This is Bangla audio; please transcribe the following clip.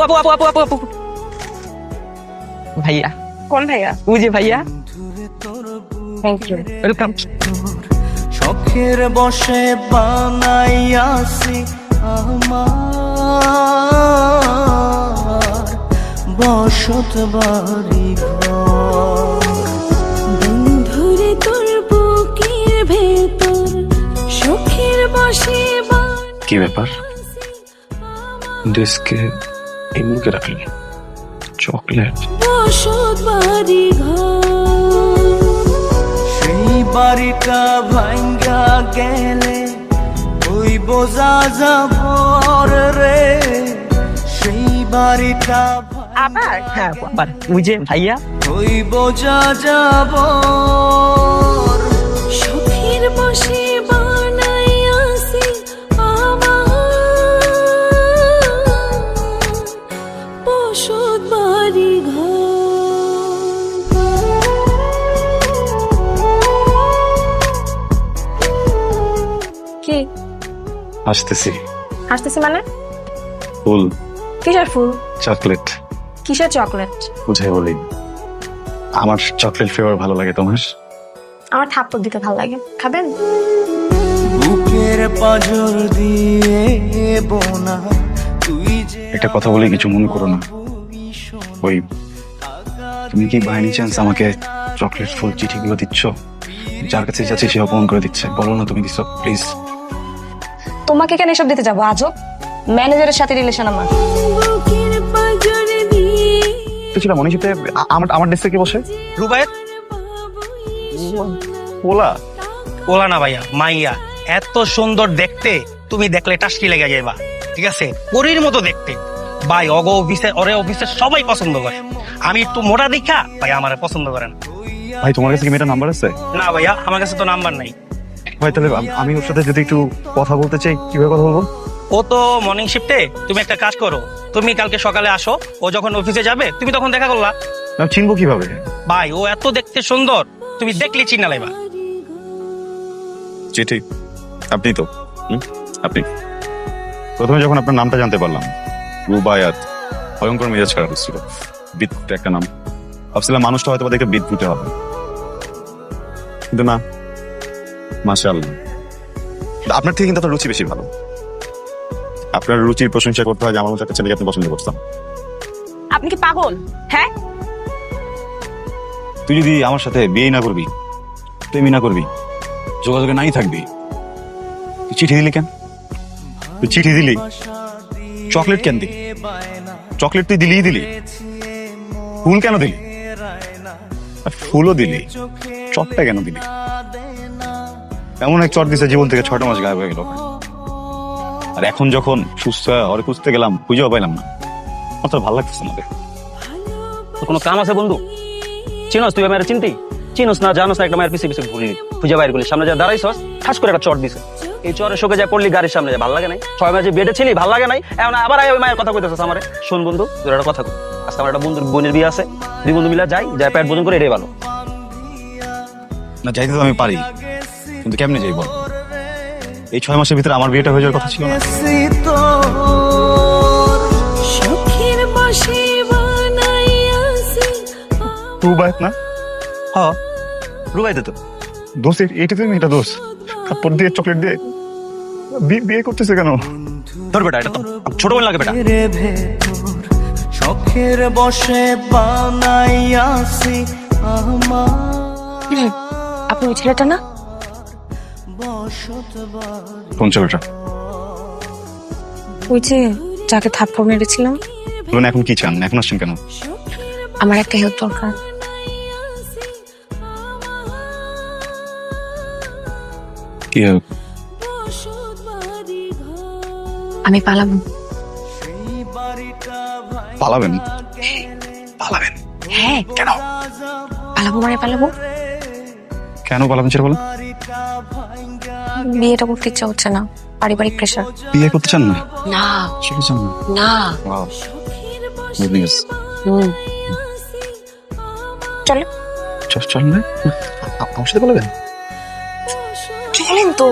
আপু আপু আপু আপু আপু আপু ভাইয়া। কোন ভাইয়া? বুঝি ভাইয়া। Thank you. ওয়েলকাম। শখের বসে বানাইয়াছি আমার বসত বাড়ি বন্ধুরে তোর বুকের ভেতর শখের বসে কি ব্যাপার ডেস্কে এই মুখে রাখলি চকলেট? বসত বাড়ি ঘর সেই বাড়িটা ভাঙ্গা গেলে ওই বোঝা যাবর রে সেই বাড়িটা আবার হ্যাঁ আপু আবার বুঝে ভাইয়া। ওই বোঝা যাবর শখের বসে বানাইয়াছি আমার বসত বাড়ি কি হাসতেছি। হাসতেছি মানে? ফুল কিসের ফুল? চকলেট কিসের চকলেট? বুঝাই বলি। আমার চকলেট ফ্লেভার ভালো লাগে, তোমার? আমার থাপ্পড় দিতে ভালো লাগে, খাবেন? বুকের পাজর দিয়ে বোনা তুই যে একটা কথা বলে কিছু মনে করো না। ওই তুমি কি বাই এনি চান্স আমাকে চকলেট ফুল চিঠিগুলো দিচ্ছ? যার কাছে যাচ্ছে সে অপমান করে দিচ্ছে, বলো না তুমি দিচ্ছ প্লিজ। তোমাকে কেন এসব দিতে যাবো আজব? ম্যানেজারের সাথে রিলেশন আমার। বুকের পাজর দিয়ে তো ছিল মনে হচ্ছে আমার আমার ডেস্কে কে বসে? রুবায়েত? ওলা ওলা না ভাইয়া, মাইয়া। এত সুন্দর দেখতে, তুমি দেখলে টাস্কি লেগে যাইবা। ঠিক আছে, পরীর মতো দেখতে ভাই। অগ অফিসে ওরে অফিসের সবাই পছন্দ করে। আমি একটু মোটা দেখা ভাই আমার পছন্দ করেন। ভাই তোমার কাছে কি মেয়েটার নাম্বার আছে? না ভাইয়া, আমার কাছে তো নাম্বার নাই। ভাই তাহলে আমি ওর সাথে যদি একটু কথা বলতে চাই, কিভাবে কথা বলবো? ও তো মর্নিং শিফটে। তুমি একটা কাজ করো, তুমি কালকে সকালে আসো। ও যখন অফিসে যাবে তুমি তখন দেখা করলা। না চিনবো কিভাবে? ভাই ও এত দেখতে সুন্দর, তুমি দেখলে চিনা লাইবা। চিঠি আপনি তো আপনি প্রথমে যখন আপনার নামটা জানতে পারলাম, রুবায়াত, ভয়ঙ্কর মেজাজ খারাপ হচ্ছিল। বিদ্যুৎ একটা নাম, ভাবছিলাম মানুষটা হয়তো দেখে বিদ্যুতে হবে, কিন্তু না, মাশাআল্লাহ। আপনার থেকে কিন্তু আপনার রুচি বেশি ভালো। আপনার রুচির প্রশংসা করতে হয় যে আমার মতো একটা ছেলেকে আপনি পছন্দ করতাম। আপনি কি পাগল? হ্যাঁ, তুই যদি আমার সাথে বিয়ে না করবি, প্রেমই না করবি, যোগাযোগে নাই থাকবি, তুই চিঠি দিলি কেন? তুই চিঠি দিলি, চকলেট কেন দিলি? চকলেট তুই দিলি, ফুল কেন দিলি? আর ফুলও দিলি, চটটা কেন দিলি? এমন এক চট দিছে জীবন থেকে 6টা মাস গায়েব হয়ে গেল। আর এখন যখন সুস্থ ওরে খুঁজতে গেলাম, খুঁজেও পাইলাম না। আমার তো ভালো লাগতেছে না। তো কোনো কাম আছে বন্ধু? চিনোস তুই আমার চিনতি? চিনোস না, জানোস না, একটা মায়ের পিছিয়ে পিছিয়ে ঘুরি খুঁজে বাইর করলি, সামনে যা দাঁড়াইছস, ঠাস করে একটা চট দিছে। এই চরের শোকে যা পড়লি গাড়ির সামনে, যা ভালো লাগে নাই? 6 মাসে বেডে ছিলি, ভালো লাগে নাই? এখন আবার ওই মায়ের কথা কইতেছস আমারে। শোন বন্ধু, তোর একটা কথা কই। আজকে আমার একটা বন্ধুর বোনের বিয়ে আছে, 2 বন্ধু মিলে যাই, যা পেট ভোজন করে এটাই ভালো। না যাইতে তো আমি পারি, কিন্তু কেমনে যাই বল? এই 6 মাসের ভিতরে আমার বিয়েটা হয়ে যাওয়ার কথা ছিল না? শখের বসে বানাইয়াছি রুবায়াত না? হ্যাঁ রুবাইতে তো। দোষ এটা তুমি, এটা দোষ। কাপড় দিয়ে চকলেট দিয়ে বিয়ে করতেছে কেন? তোর বেটা, এটা তো ছোট বোন লাগে বেটা। রে ভেতর শখের বসে বানাইয়াছি আমার আপনি ওই ছেলেটা না? বসত বাড়ি কোন ছেলেটা? ওই যে যাকে থাপ্পড় মেরেছিলাম। বলুন এখন কি চান? এখন আসছেন কেন? আমার একটা হেল্প দরকার। কি help? আমি পালাবো। পালাবেন? পালাবেন হ্যাঁ, কেন? পালাবো মানে পালাবো। কেন পালাবেন সেটা বলেন। বিয়েটা করতে ইচ্ছা হচ্ছে না, পারিবারিক প্রেশার। বিয়ে করতে চান না? না সেটা চান না? না। Wow. Good news. চলে চল না, আমার সাথে পালাবেন? চলেন তো।